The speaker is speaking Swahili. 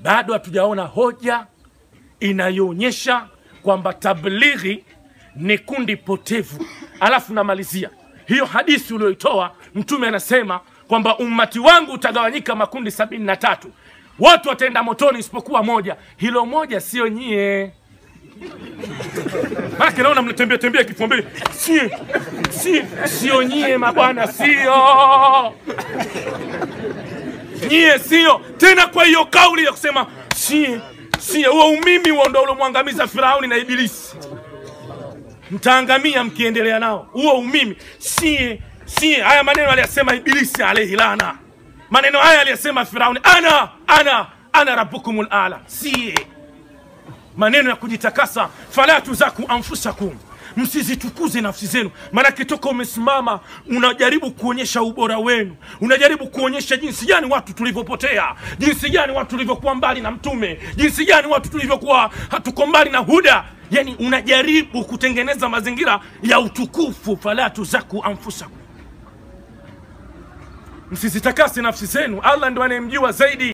bado hatujaona hoja inayoonyesha kwamba tablighi ni kundi potevu. Alafu namalizia hiyo hadithi ulioitoa, Mtume anasema kwamba ummati wangu utagawanyika makundi 73, watu wataenda motoni isipokuwa moja. Hilo moja sio nyie. Maki naona mnatembea kifua mbele. Sio nyie mabwana, sio nyie, sio tena. Kwa hiyo kauli ya kusema sio, huo umimi huo ndio uliomwangamiza Firauni na Ibilisi. Mtaangamia mkiendelea nao huo umimi. Haya maneno aliyasema Ibilisi alayhi laana, maneno haya aliyasema Firauni, ana rabbukumul aala. Maneno ya kujitakasa, fala tuzaku anfusakum, msizitukuze nafsi zenu. Maana kitoka umesimama unajaribu kuonyesha ubora wenu, unajaribu kuonyesha jinsi gani watu tulivyopotea, jinsi gani watu tulivyokuwa mbali na Mtume, jinsi gani watu tulivyokuwa hatuko mbali na huda. Yani unajaribu kutengeneza mazingira ya utukufu. Fala tuzaku anfusakum, msizitakase nafsi zenu. Allah ndo anayemjua zaidi.